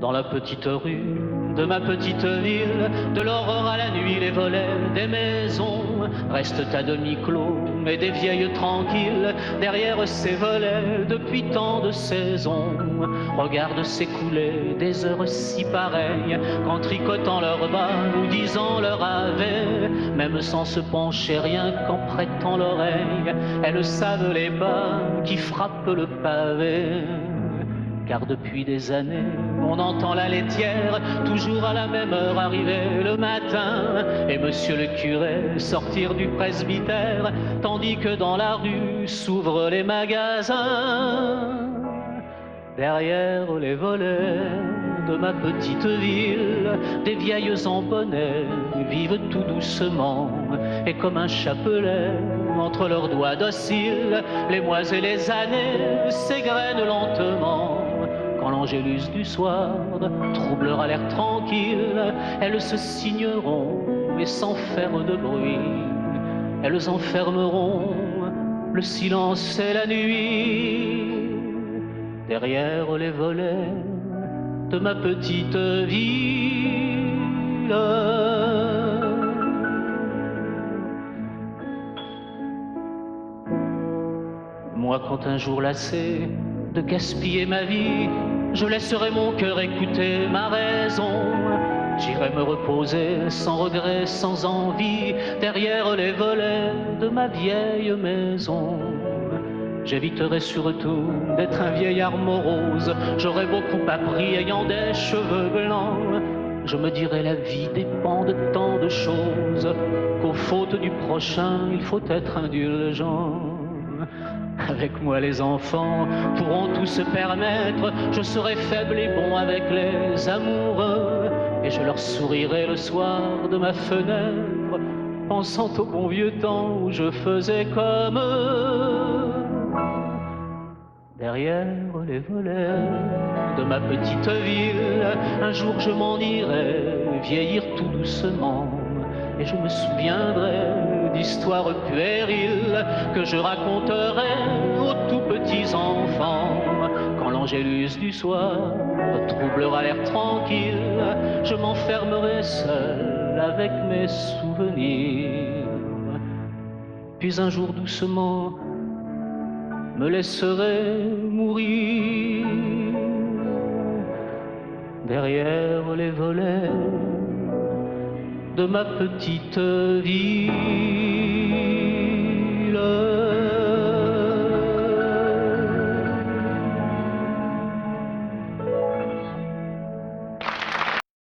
dans la petite rue de ma petite ville. De l'aurore à la nuit, les volets des maisons restent à demi clos, mais des vieilles tranquilles derrière ces volets depuis tant de saisons regardent s'écouler des heures si pareilles qu'en tricotant leur bas ou disant leur ave, même sans se pencher, rien qu'en prêtant l'oreille, elles savent les pas qui frappent le pavé. Car depuis des années, on entend la laitière toujours à la même heure arriver le matin, et monsieur le curé sortir du presbytère, tandis que dans la rue s'ouvrent les magasins. Derrière les volets de ma petite ville, des vieilles en bonnet vivent tout doucement, et comme un chapelet entre leurs doigts dociles, les mois et les années s'égrènent lentement. Quand l'angélus du soir troublera l'air tranquille, elles se signeront et sans faire de bruit, elles enfermeront le silence et la nuit derrière les volets de ma petite ville. Moi, quand un jour lassé de gaspiller ma vie, je laisserai mon cœur écouter ma raison, j'irai me reposer sans regret, sans envie, derrière les volets de ma vieille maison. J'éviterai surtout d'être un vieillard morose, j'aurais beaucoup appris ayant des cheveux blancs. Je me dirai la vie dépend de tant de choses, qu'aux fautes du prochain il faut être indulgent. Avec moi les enfants pourront tout se permettre, je serai faible et bon avec les amoureux, et je leur sourirai le soir de ma fenêtre, pensant au bon vieux temps où je faisais comme eux. Derrière les volets de ma petite ville, un jour je m'en irai vieillir tout doucement, et je me souviendrai d'histoires puériles que je raconterai aux tout petits enfants. Quand l'angélus du soir troublera l'air tranquille, je m'enfermerai seul avec mes souvenirs. Puis un jour doucement me laisserai mourir derrière les volets de ma petite ville.